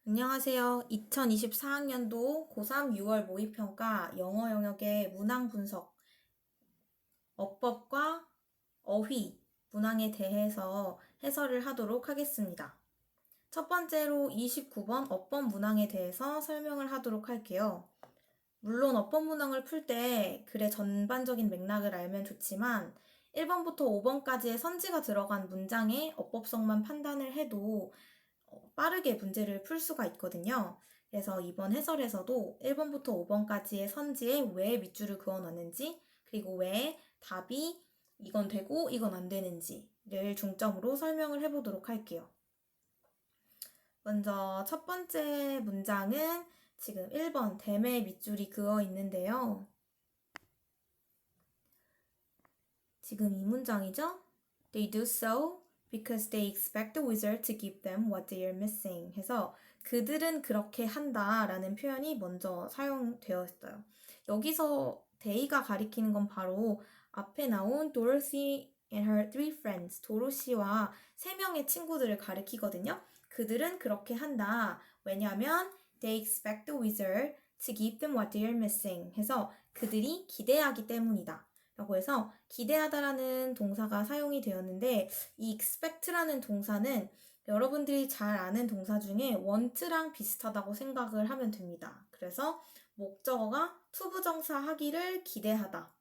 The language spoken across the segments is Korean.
안녕하세요. 2024학년도 고3 6월 모의평가 영어 영역의 문항 분석, 어법과 어휘, 문항에 대해서 해설을 하도록 하겠습니다. 첫 번째로 29번 어법 문항에 대해서 설명을 하도록 할게요. 물론 어법 문항을 풀 때 글의 전반적인 맥락을 알면 좋지만 1번부터 5번까지의 선지가 들어간 문장의 어법성만 판단을 해도 빠르게 문제를 풀 수가 있거든요. 그래서 이번 해설에서도 1번부터 5번까지의 선지에 왜 밑줄을 그어놨는지, 그리고 왜 답이 이건 되고 이건 안 되는지를 중점으로 설명을 해보도록 할게요. 먼저 첫 번째 문장은 지금 1번 댐에 밑줄이 그어 있는데요. 지금 이 문장이죠? They do so because they expect the wizard to give them what they are missing 해서 그들은 그렇게 한다 라는 표현이 먼저 사용되었어요. 여기서 they가 가리키는 건 바로 앞에 나온 Dorothy and her three friends, 도로시와 세 명의 친구들을 가리키거든요. 그들은 그렇게 한다. 왜냐하면 they expect the wizard to give them what they are missing 해서 그들이 기대하기 때문이다. 라고 해서 기대하다라는 동사가 사용이 되었는데 이 expect라는 동사는 여러분들이 잘 아는 동사 중에 want랑 비슷하다고 생각을 하면 됩니다. 그래서 목적어가 투부정사 하기를 기대하다.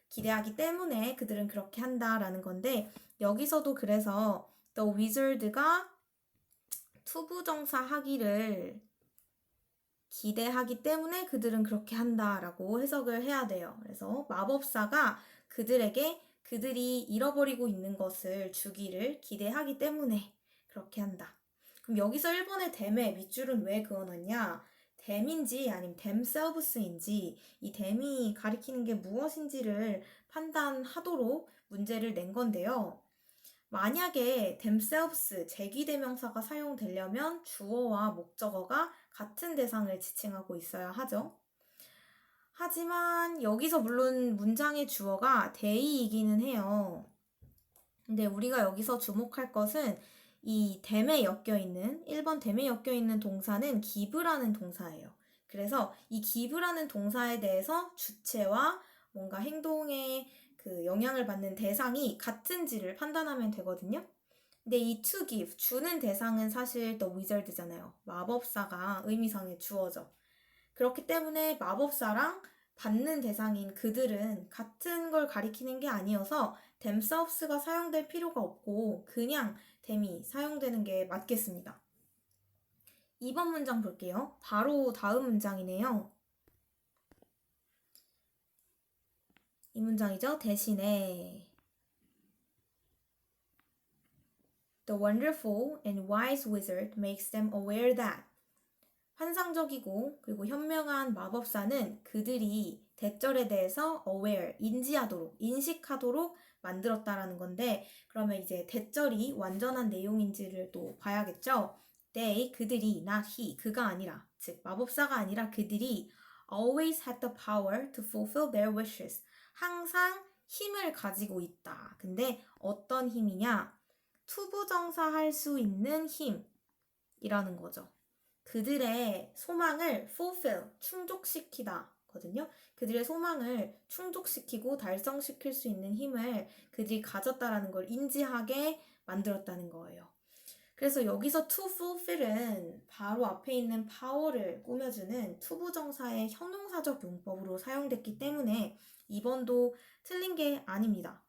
기대하기 때문에 그들은 그렇게 한다라는 건데 여기서도 그래서 the wizard가 투부정사 하기를 기대하기 때문에 그들은 그렇게 한다라고 해석을 해야 돼요. 그래서 마법사가 그들에게 그들이 잃어버리고 있는 것을 주기를 기대하기 때문에 그렇게 한다. 그럼 여기서 1번의 댐에 밑줄은 왜 그어놨냐? 댐인지 아니면 themselves인지 이 댐이 가리키는 게 무엇인지를 판단하도록 문제를 낸 건데요. 만약에 themselves, 제기대명사가 사용되려면 주어와 목적어가 같은 대상을 지칭하고 있어야 하죠. 하지만 여기서 물론 문장의 주어가 they이기는 해요. 근데 우리가 여기서 주목할 것은 이 them에 엮여있는 1번 them에 엮여있는 동사는 give라는 동사예요. 그래서 이 give라는 동사에 대해서 주체와 뭔가 행동에 그 영향을 받는 대상이 같은지를 판단하면 되거든요. 근데 이 to give, 주는 대상은 사실 the wizard잖아요. 마법사가 의미상의 주어죠. 그렇기 때문에 마법사랑 받는 대상인 그들은 같은 걸 가리키는 게 아니어서 themselves가 사용될 필요가 없고 그냥 them이 사용되는 게 맞겠습니다. 2번 문장 볼게요. 바로 다음 문장이네요. 이 문장이죠. 대신에 The wonderful and wise wizard makes them aware that 환상적이고 그리고 현명한 마법사는 그들이 대절에 대해서 aware, 인지하도록, 인식하도록 만들었다라는 건데 그러면 이제 대절이 완전한 내용인지를 또 봐야겠죠. They, 그들이, not he, 그가 아니라, 즉 마법사가 아니라 그들이 always had the power to fulfill their wishes. 항상 힘을 가지고 있다. 근데 어떤 힘이냐? 투부정사 할 수 있는 힘이라는 거죠. 그들의 소망을 fulfill, 충족시키다 거든요. 그들의 소망을 충족시키고 달성시킬 수 있는 힘을 그들이 가졌다라는 걸 인지하게 만들었다는 거예요. 그래서 여기서 to fulfill은 바로 앞에 있는 power를 꾸며주는 투부정사의 형용사적 용법으로 사용됐기 때문에 2번도 틀린 게 아닙니다.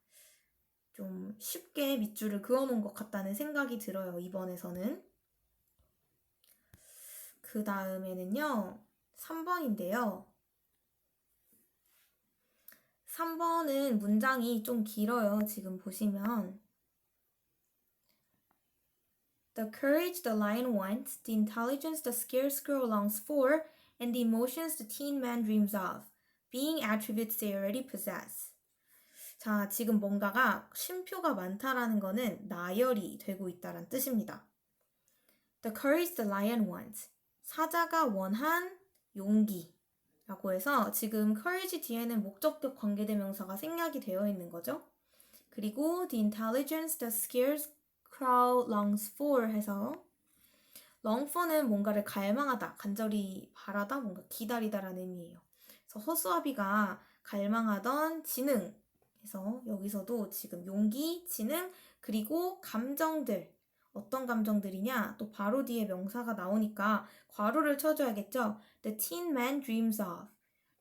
좀 쉽게 밑줄을 그어놓은 것 같다는 생각이 들어요. 2번에서는. 그 다음에는요. 3번인데요. 3번은 문장이 좀 길어요. 지금 보시면 The courage the lion wants, the intelligence the scarecrow longs for, and the emotions the teen man dreams of, being attributes they already possess. 자, 지금 뭔가가 쉼표가 많다라는 거는 나열이 되고 있다는 뜻입니다. The courage the lion wants. 사자가 원한 용기. 라고 해서 지금 courage 뒤에는 목적격 관계대명사가 생략이 되어 있는 거죠. 그리고 the intelligence the scarecrow longs for 해서 long for는 뭔가를 갈망하다, 간절히 바라다, 뭔가 기다리다라는 의미예요. 그래서 허수아비가 갈망하던 지능. 그래서 여기서도 지금 용기, 지능, 그리고 감정들. 어떤 감정들이냐? 또 바로 뒤에 명사가 나오니까 괄호를 쳐줘야겠죠? The teen man dreams of.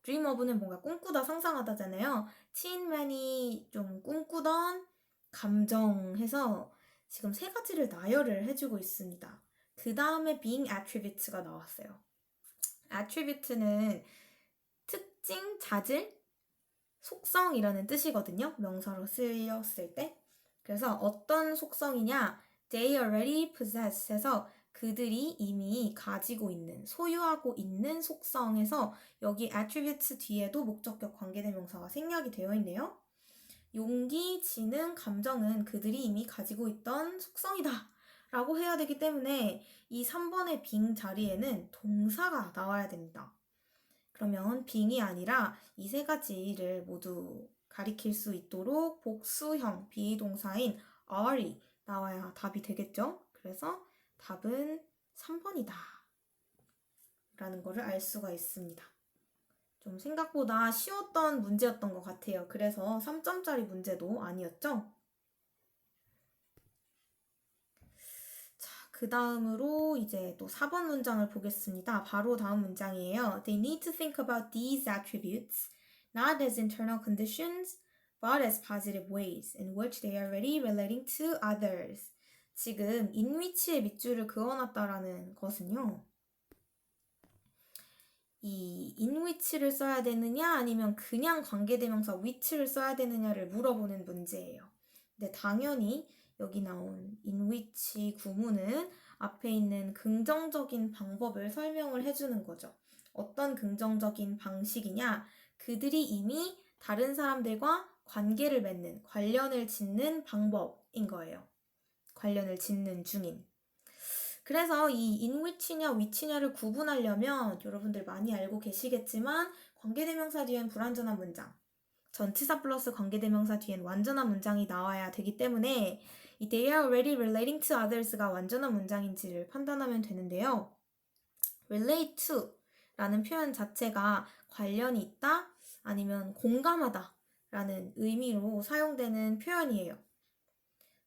dream of는 뭔가 꿈꾸다, 상상하다잖아요. teen man이 좀 꿈꾸던 감정해서 지금 세 가지를 나열을 해주고 있습니다. 그 다음에 being attribute가 나왔어요. attribute는 특징, 자질, 속성이라는 뜻이거든요. 명사로 쓰였을 때. 그래서 어떤 속성이냐? They already possess 해서 그들이 이미 가지고 있는, 소유하고 있는 속성에서 여기 attributes 뒤에도 목적격 관계대명사가 생략이 되어 있네요. 용기, 지능, 감정은 그들이 이미 가지고 있던 속성이다 라고 해야 되기 때문에 이 3번의 being 자리에는 동사가 나와야 됩니다. 그러면 being이 아니라 이 세 가지를 모두 가리킬 수 있도록 복수형 비동사인 are이 나와야 답이 되겠죠? 그래서 답은 3번이다 라는 거를 알 수가 있습니다. 좀 생각보다 쉬웠던 문제였던 것 같아요. 그래서 3점짜리 문제도 아니었죠? 자, 그 다음으로 이제 또 4번 문장을 보겠습니다. 바로 다음 문장이에요. They need to think about these attributes, not as internal conditions, but as positive ways in which they are already relating to others. 지금 in which에 밑줄을 그어놨다라는 것은요. 이 in which를 써야 되느냐 아니면 그냥 관계대명사 which를 써야 되느냐를 물어보는 문제예요. 근데 당연히 여기 나온 in which 구문은 앞에 있는 긍정적인 방법을 설명을 해주는 거죠. 어떤 긍정적인 방식이냐? 그들이 이미 다른 사람들과 관계를 맺는, 관련을 짓는 방법인 거예요. 관련을 짓는 중인. 그래서 이 in which냐 which냐를 구분하려면 여러분들 많이 알고 계시겠지만 관계대명사 뒤엔 불완전한 문장, 전치사 플러스 관계대명사 뒤엔 완전한 문장이 나와야 되기 때문에 이 they are already relating to others가 완전한 문장인지를 판단하면 되는데요. relate to 라는 표현 자체가 관련이 있다 아니면 공감하다 라는 의미로 사용되는 표현이에요.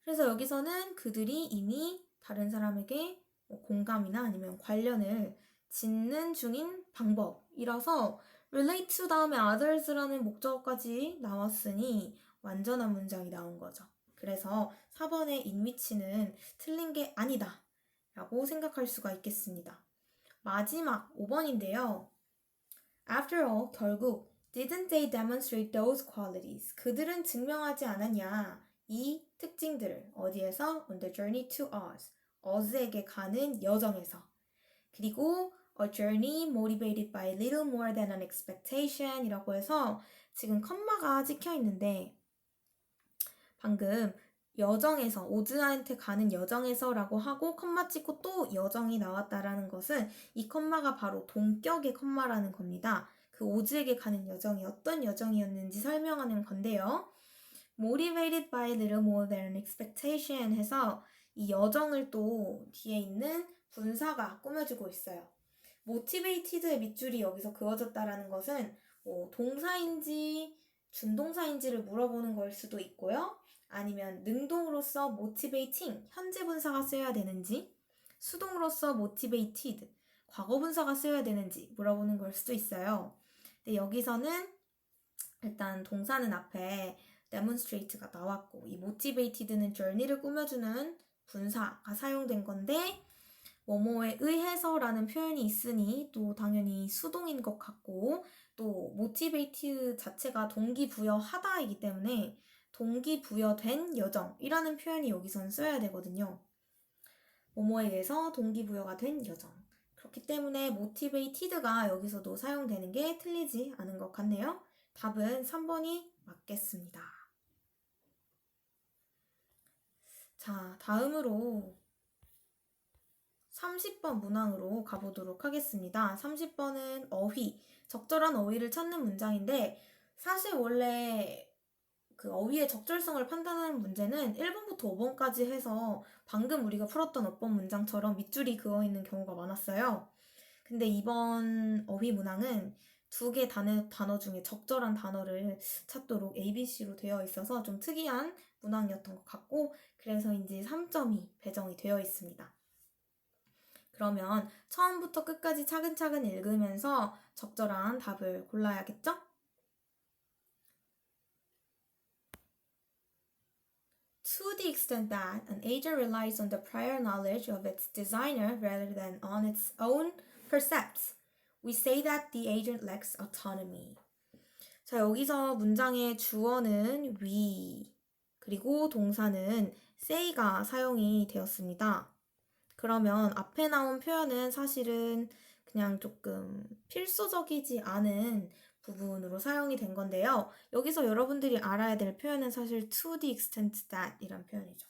그래서 여기서는 그들이 이미 다른 사람에게 공감이나 아니면 관련을 짓는 중인 방법이라서 relate to 다음에 others라는 목적어까지 나왔으니 완전한 문장이 나온 거죠. 그래서 4번의 in which는 틀린 게 아니다 라고 생각할 수가 있겠습니다. 마지막 5번인데요. After all, 결국 didn't they demonstrate those qualities? 그들은 증명하지 않았냐? 이 특징들을 어디에서? On the journey to Oz. 어즈에게 가는 여정에서. 그리고 a journey motivated by little more than an expectation 이라고 해서 지금 컴마가 찍혀 있는데 방금 여정에서, 오즈한테 가는 여정에서 라고 하고 컴마 찍고 또 여정이 나왔다라는 것은 이 컴마가 바로 동격의 컴마라는 겁니다. 그 오즈에게 가는 여정이 어떤 여정이었는지 설명하는 건데요. motivated by little more than expectation 해서 이 여정을 또 뒤에 있는 분사가 꾸며주고 있어요. motivated의 밑줄이 여기서 그어졌다라는 것은 동사인지 준동사인지를 물어보는 걸 수도 있고요. 아니면 능동으로서 motivating, 현재 분사가 쓰여야 되는지, 수동으로서 motivated, 과거 분사가 쓰여야 되는지 물어보는 걸 수도 있어요. 근데 여기서는 일단 동사는 앞에 demonstrate가 나왔고 이 motivated는 journey를 꾸며주는 분사가 사용된 건데 뭐뭐에 의해서라는 표현이 있으니 또 당연히 수동인 것 같고 또 motivate 자체가 동기부여하다이기 때문에 동기부여된 여정이라는 표현이 여기선 써야 되거든요. 뭐뭐에 의해서 동기부여가 된 여정. 그렇기 때문에 motivated가 여기서도 사용되는 게 틀리지 않은 것 같네요. 답은 3번이 맞겠습니다. 자, 다음으로 30번 문항으로 가보도록 하겠습니다. 30번은 어휘, 적절한 어휘를 찾는 문장인데 사실 원래 그 어휘의 적절성을 판단하는 문제는 1번부터 5번까지 해서 방금 우리가 풀었던 어법 문장처럼 밑줄이 그어 있는 경우가 많았어요. 근데 이번 어휘 문항은 두 개 단어 중에 적절한 단어를 찾도록 ABC로 되어 있어서 좀 특이한 문항이었던 것 같고 그래서인지 3점이 배정이 되어 있습니다. 그러면 처음부터 끝까지 차근차근 읽으면서 적절한 답을 골라야겠죠? To the extent that an agent relies on the prior knowledge of its designer rather than on its own percepts, we say that the agent lacks autonomy. 자, 여기서 문장의 주어는 we, 그리고 동사는 say가 사용이 되었습니다. 그러면 앞에 나온 표현은 사실은 그냥 조금 필수적이지 않은 부분으로 사용이 된 건데요. 여기서 여러분들이 알아야 될 표현은 사실 to the extent that 이란 표현이죠.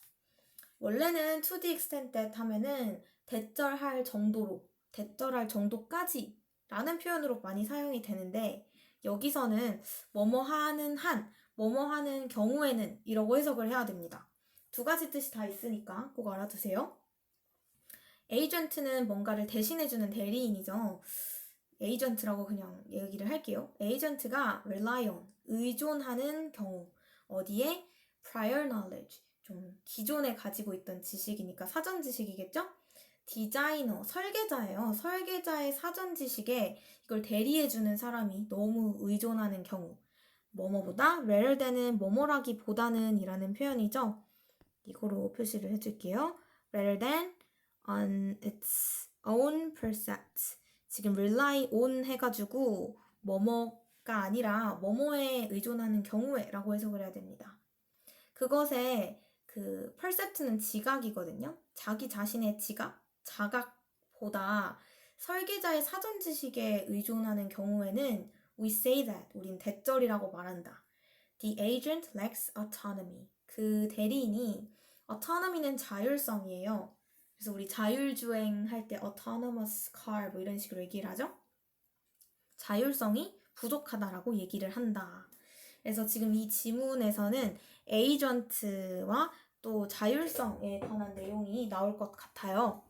원래는 to the extent that 하면은 대절할 정도로, 대절할 정도까지 라는 표현으로 많이 사용이 되는데 여기서는 뭐뭐 하는 한, 뭐뭐 하는 경우에는 이라고 해석을 해야 됩니다. 두 가지 뜻이 다 있으니까 꼭 알아두세요. 에이전트는 뭔가를 대신해주는 대리인이죠. 에이전트라고 그냥 얘기를 할게요. 에이전트가 rely on, 의존하는 경우. 어디에? prior knowledge, 좀 기존에 가지고 있던 지식이니까 사전 지식이겠죠? 디자이너, 설계자예요. 설계자의 사전 지식에 이걸 대리해주는 사람이 너무 의존하는 경우. 뭐뭐보다 rather than은 뭐뭐라기보다는 이라는 표현이죠. 이거로 표시를 해줄게요. rather than on its own percepts. 지금 rely on 해가지고 뭐뭐가 아니라 뭐뭐에 의존하는 경우에 라고 해석을 해야 됩니다. 그것에 그 percept는 지각이거든요. 자기 자신의 지각, 자각보다 설계자의 사전 지식에 의존하는 경우에는 we say that, 우린 대절이라고 말한다. The agent lacks autonomy. 그 대리인이 autonomy는 자율성이에요. 그래서 우리 자율주행 할 때 autonomous car 뭐 이런 식으로 얘기를 하죠. 자율성이 부족하다라고 얘기를 한다. 그래서 지금 이 지문에서는 에이전트와 또 자율성에 관한 내용이 나올 것 같아요.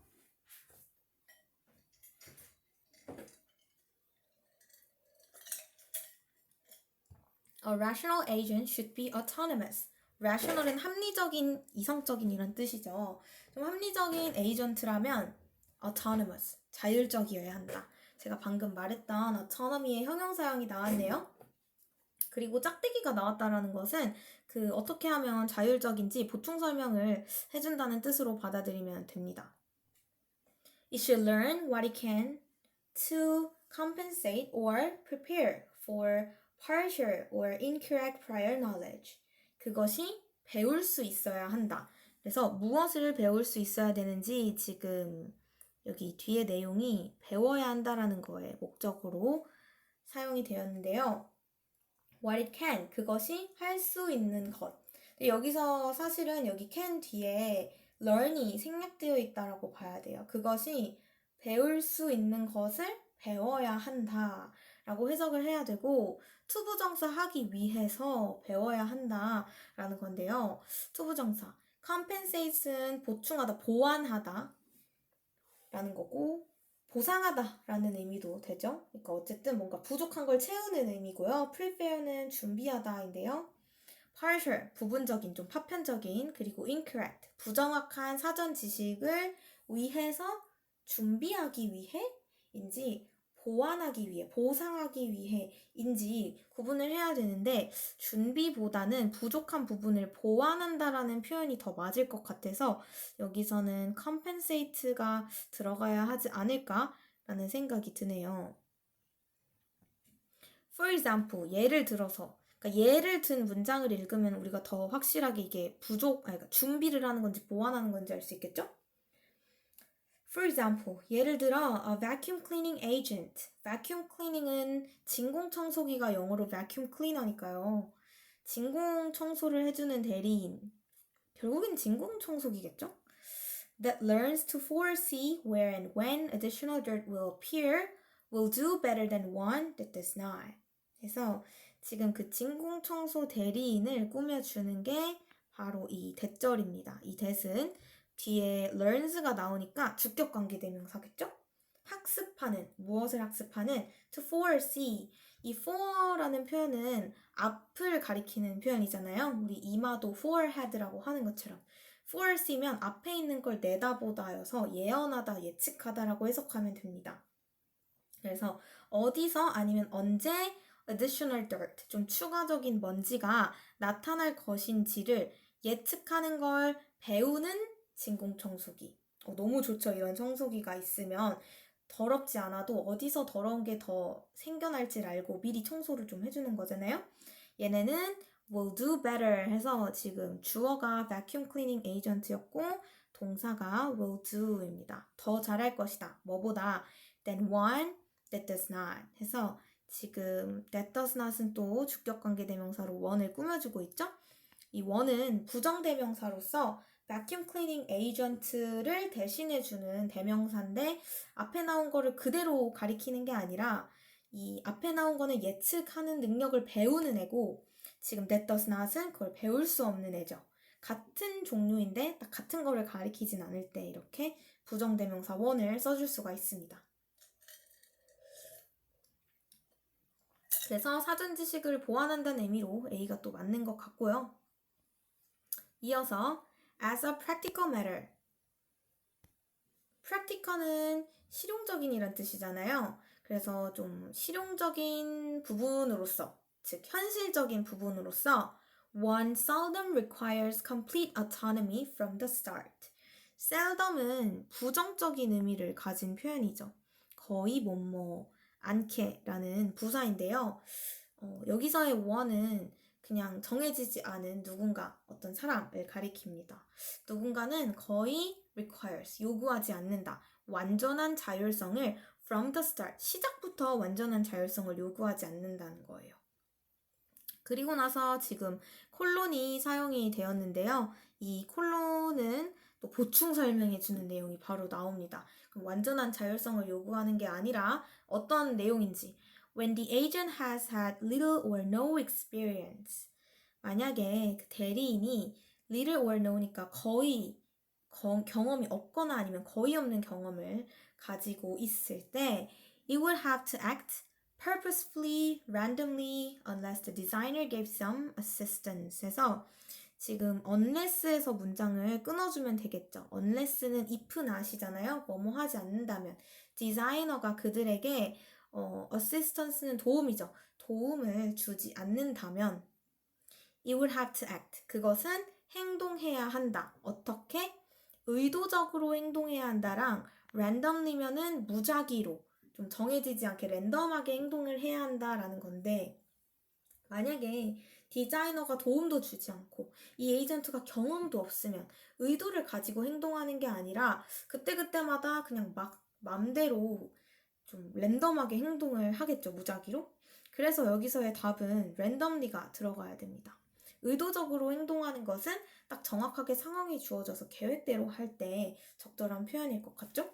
A rational agent should be autonomous. rational은 합리적인, 이성적인 이런 뜻이죠. 좀 합리적인 에이전트라면 autonomous, 자율적이어야 한다. 제가 방금 말했던 autonomy의 형용사형이 나왔네요. 그리고 짝대기가 나왔다라는 것은 그 어떻게 하면 자율적인지 보충 설명을 해준다는 뜻으로 받아들이면 됩니다. It should learn what it can to compensate or prepare for partial or incorrect prior knowledge. 그것이 배울 수 있어야 한다. 그래서 무엇을 배울 수 있어야 되는지 지금 여기 뒤에 내용이 배워야 한다라는 거에 목적으로 사용이 되었는데요. What it can, 그것이 할 수 있는 것. 여기서 사실은 여기 can 뒤에 learn이 생략되어 있다라고 봐야 돼요. 그것이 배울 수 있는 것을 배워야 한다 라고 해석을 해야 되고 투부정사 하기 위해서 배워야 한다 라는 건데요. 투부정사 compensate는 보충하다, 보완하다 라는 거고 보상하다 라는 의미도 되죠. 그러니까 어쨌든 뭔가 부족한 걸 채우는 의미고요. prepare는 준비하다인데요. partial, 부분적인, 좀 파편적인, 그리고 incorrect, 부정확한 사전 지식을 위해서 준비하기 위해인지 보완하기 위해, 보상하기 위해인지 구분을 해야 되는데 준비보다는 부족한 부분을 보완한다라는 표현이 더 맞을 것 같아서 여기서는 compensate가 들어가야 하지 않을까라는 생각이 드네요. For example, 예를 들어서 그러니까 예를 든 문장을 읽으면 우리가 더 확실하게 이게 그러니까 준비를 하는 건지 보완하는 건지 알 수 있겠죠? For example, 예를 들어 a vacuum cleaning agent. vacuum cleaning은 진공청소기가 영어로 vacuum cleaner니까요. 진공청소를 해주는 대리인. 결국엔 진공청소기겠죠? That learns to foresee where and when additional dirt will appear will do better than one that does not. 그래서 지금 그 진공청소 대리인을 꾸며주는 게 바로 이 that절입니다. 이 that은 뒤에 learns가 나오니까 주격관계대명사겠죠? 학습하는, 무엇을 학습하는 to foresee. 이 fore라는 표현은 앞을 가리키는 표현이잖아요. 우리 이마도 forehead라고 하는 것처럼 foresee면 앞에 있는 걸 내다보다여서 예언하다, 예측하다라고 해석하면 됩니다. 그래서 어디서 아니면 언제 additional dirt, 좀 추가적인 먼지가 나타날 것인지를 예측하는 걸 배우는 진공청소기. 너무 좋죠. 이런 청소기가 있으면 더럽지 않아도 어디서 더러운 게 더 생겨날지 알고 미리 청소를 좀 해주는 거잖아요. 얘네는 will do better 해서 지금 주어가 vacuum cleaning agent였고 동사가 will do입니다. 더 잘할 것이다. 뭐보다 than one that does not 해서 지금 that does not은 또 주격관계대명사로 one을 꾸며주고 있죠. 이 one은 부정대명사로서 vacuum cleaning agent를 대신해주는 대명사인데 앞에 나온 거를 그대로 가리키는 게 아니라 이 앞에 나온 거는 예측하는 능력을 배우는 애고 지금 that does not은 그걸 배울 수 없는 애죠. 같은 종류인데 딱 같은 거를 가리키진 않을 때 이렇게 부정대명사 one을 써줄 수가 있습니다. 그래서 사전 지식을 보완한다는 의미로 A가 또 맞는 것 같고요. 이어서 as a practical matter. practical은 실용적인이란 뜻이잖아요. 그래서 좀 실용적인 부분으로서, 즉 현실적인 부분으로서 one seldom requires complete autonomy from the start. seldom은 부정적인 의미를 가진 표현이죠. 거의 않게라는 부사인데요. 여기서의 one은 그냥 정해지지 않은 누군가, 어떤 사람을 가리킵니다. 누군가는 거의 requires, 요구하지 않는다. 완전한 자율성을 from the start, 시작부터 완전한 자율성을 요구하지 않는다는 거예요. 그리고 나서 지금 콜론이 사용이 되었는데요. 이 콜론은 또 보충 설명해 주는 내용이 바로 나옵니다. 그럼 완전한 자율성을 요구하는 게 아니라 어떤 내용인지 When the agent has had little or no experience. 만약에 그 대리인이 little or no니까 거의 경험이 없거나 아니면 거의 없는 경험을 가지고 있을 때 it would have to act purposefully, randomly, unless the designer gave some assistance 해서 지금 unless에서 문장을 끊어주면 되겠죠. unless는 if not이잖아요. 뭐뭐 하지 않는다면 디자이너가 그들에게 assistance는 도움이죠. 도움을 주지 않는다면 it would have to act. 그것은 행동해야 한다. 어떻게? 의도적으로 행동해야 한다랑 randomly면은 무작위로 좀 정해지지 않게 랜덤하게 행동을 해야 한다라는 건데 만약에 디자이너가 도움도 주지 않고 이 에이전트가 경험도 없으면 의도를 가지고 행동하는 게 아니라 그때그때마다 그냥 막 맘대로 좀 랜덤하게 행동을 하겠죠. 무작위로. 그래서 여기서의 답은 랜덤리가 들어가야 됩니다. 의도적으로 행동하는 것은 딱 정확하게 상황이 주어져서 계획대로 할 때 적절한 표현일 것 같죠?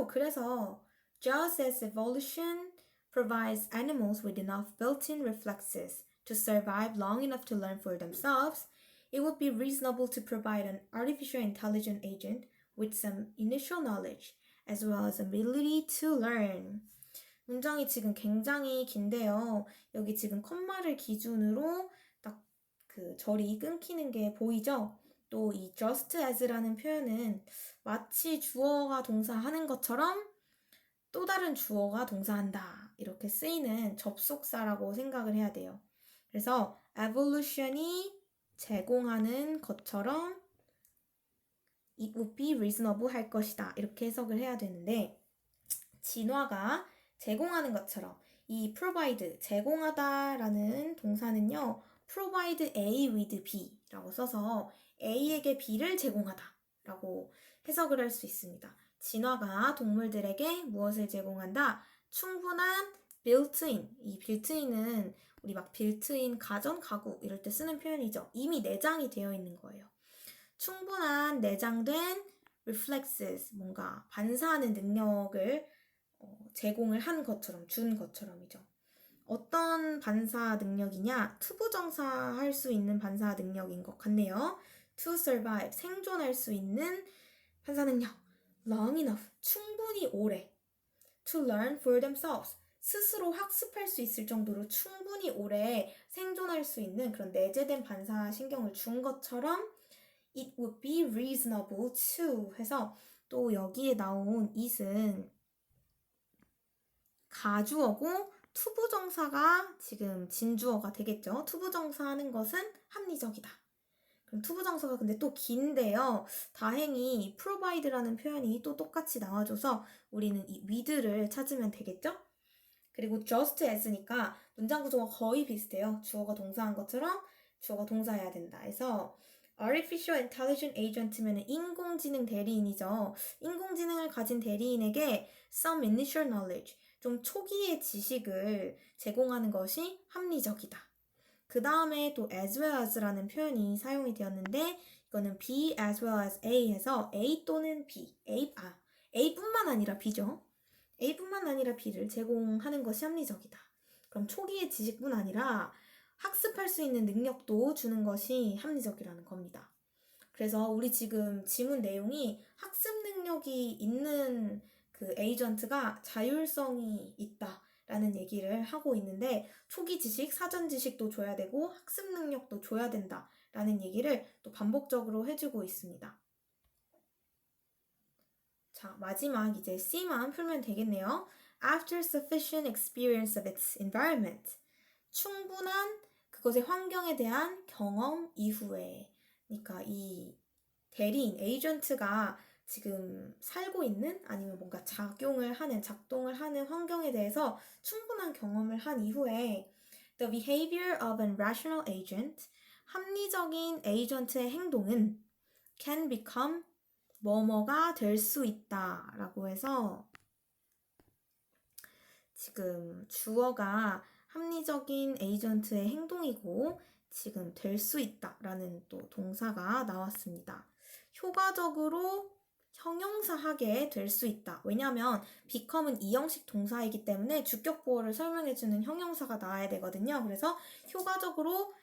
그래서 just as evolution provides animals with enough built-in reflexes to survive long enough to learn for themselves, it would be reasonable to provide an artificial intelligent agent with some initial knowledge as well as ability to learn. 문장이 지금 굉장히 긴데요. 여기 지금 컴마를 기준으로 딱 그 절이 끊기는 게 보이죠? 또 이 just as라는 표현은 마치 주어가 동사하는 것처럼 또 다른 주어가 동사한다. 이렇게 쓰이는 접속사라고 생각을 해야 돼요. 그래서 evolution이 제공하는 것처럼 it would be reasonable 할 것이다. 이렇게 해석을 해야 되는데 진화가 제공하는 것처럼 이 provide, 제공하다라는 동사는요. provide A with B 라고 써서 A에게 B를 제공하다 라고 해석을 할 수 있습니다. 진화가 동물들에게 무엇을 제공한다? 충분한 built-in. 이 built-in은 우리 막 built-in 가전, 가구 이럴 때 쓰는 표현이죠. 이미 내장이 되어 있는 거예요. 충분한 내장된 reflexes, 뭔가 반사하는 능력을 제공을 한 것처럼, 준 것처럼이죠. 어떤 반사 능력이냐? 투부정사 할 수 있는 반사 능력인 것 같네요. To survive, 생존할 수 있는 반사 능력. Long enough, 충분히 오래. To learn for themselves, 스스로 학습할 수 있을 정도로 충분히 오래 생존할 수 있는 그런 내재된 반사 신경을 준 것처럼 it would be reasonable to 해서 또 여기에 나온 it은 가주어고 투부정사가 지금 진주어가 되겠죠. 투부정사 하는 것은 합리적이다. 그럼 투부정사가 근데 또 긴데요. 다행히 provide라는 표현이 또 똑같이 나와줘서 우리는 이 with를 찾으면 되겠죠? 그리고 just as니까 문장 구조가 거의 비슷해요. 주어가 동사한 것처럼 주어가 동사해야 된다. 해서 artificial intelligent agent면 인공지능 대리인이죠. 인공지능을 가진 대리인에게 some initial knowledge, 좀 초기의 지식을 제공하는 것이 합리적이다. 그 다음에 또 as well as라는 표현이 사용이 되었는데 이거는 B as well as A 해서 A 또는 B, A뿐만 아니라 B죠. A뿐만 아니라 B를 제공하는 것이 합리적이다. 그럼 초기의 지식뿐 아니라 학습할 수 있는 능력도 주는 것이 합리적이라는 겁니다. 그래서 우리 지금 지문 내용이 학습 능력이 있는 그 에이전트가 자율성이 있다 라는 얘기를 하고 있는데 초기 지식, 사전 지식도 줘야 되고 학습 능력도 줘야 된다 라는 얘기를 또 반복적으로 해주고 있습니다. 자, 마지막 이제 C만 풀면 되겠네요. After sufficient experience of its environment, 충분한 그것의 환경에 대한 경험 이후에, 그러니까 이 대리인, 에이전트가 지금 살고 있는 아니면 뭔가 작동을 하는 환경에 대해서 충분한 경험을 한 이후에 the behavior of an rational agent, 합리적인 에이전트의 행동은 can become 뭐뭐가 될 수 있다 라고 해서 지금 주어가 합리적인 에이전트의 행동이고 지금 될 수 있다 라는 또 동사가 나왔습니다. 효과적으로 형용사하게 될 수 있다. 왜냐하면 become은 이형식 동사이기 때문에 주격 보어를 설명해주는 형용사가 나와야 되거든요. 그래서 효과적으로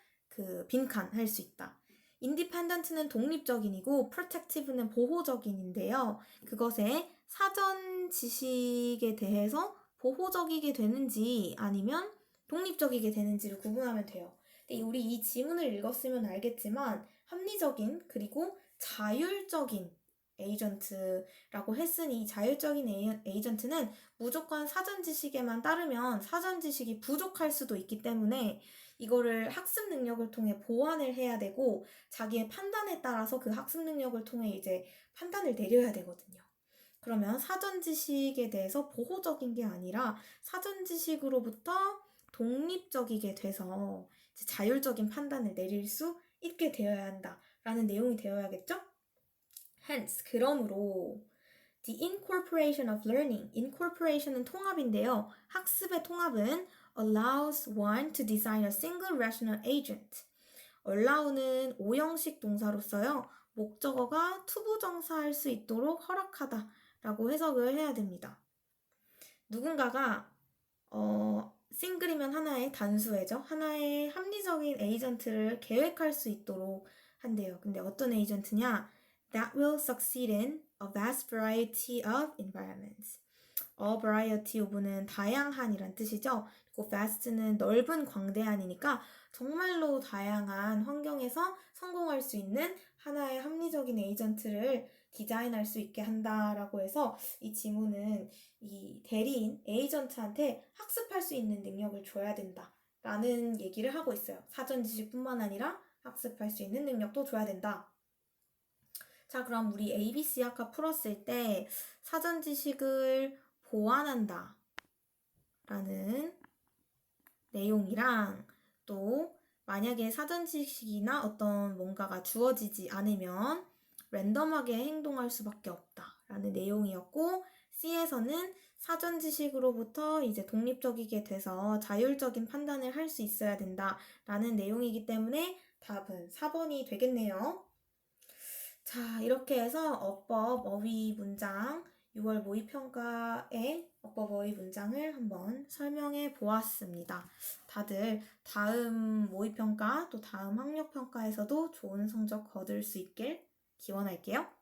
빈칸할 수 있다. independent는 독립적인이고 protective는 보호적인인데요. 그것의 사전 지식에 대해서 보호적이게 되는지 아니면 독립적이게 되는지를 구분하면 돼요. 근데 우리 이 지문을 읽었으면 알겠지만 합리적인 그리고 자율적인 에이전트라고 했으니 자율적인 에이전트는 무조건 사전 지식에만 따르면 사전 지식이 부족할 수도 있기 때문에 이거를 학습 능력을 통해 보완을 해야 되고 자기의 판단에 따라서 그 학습 능력을 통해 이제 판단을 내려야 되거든요. 그러면 사전 지식에 대해서 보호적인 게 아니라 사전 지식으로부터 독립적이게 돼서 자율적인 판단을 내릴 수 있게 되어야 한다라는 내용이 되어야겠죠? Hence, 그러므로 the incorporation of learning, incorporation은 통합인데요. 학습의 통합은 allows one to design a single rational agent. allow는 오형식 동사로서요. 목적어가 투부정사할 수 있도록 허락하다 라고 해석을 해야 됩니다. 누군가가 싱글이면 하나의 단수애죠. 하나의 합리적인 에이전트를 계획할 수 있도록 한대요. 근데 어떤 에이전트냐? That will succeed in a vast variety of environments. A variety of는 다양한이란 뜻이죠. 그리고 vast는 넓은 광대한이니까 정말로 다양한 환경에서 성공할 수 있는 하나의 합리적인 에이전트를 디자인할 수 있게 한다라고 해서 이 지문은 이 대리인, 에이전트한테 학습할 수 있는 능력을 줘야 된다라는 얘기를 하고 있어요. 사전 지식뿐만 아니라 학습할 수 있는 능력도 줘야 된다. 자, 그럼 우리 ABC 아까 풀었을 때 사전 지식을 보완한다 라는 내용이랑 또 만약에 사전 지식이나 어떤 뭔가가 주어지지 않으면 랜덤하게 행동할 수밖에 없다 라는 내용이었고 C에서는 사전 지식으로부터 이제 독립적이게 돼서 자율적인 판단을 할 수 있어야 된다 라는 내용이기 때문에 답은 4번이 되겠네요. 자, 이렇게 해서 어법, 어휘 문장 6월 모의평가의 어버버이 문장을 한번 설명해 보았습니다. 다들 다음 모의평가 또 다음 학력평가에서도 좋은 성적 거둘 수 있길 기원할게요.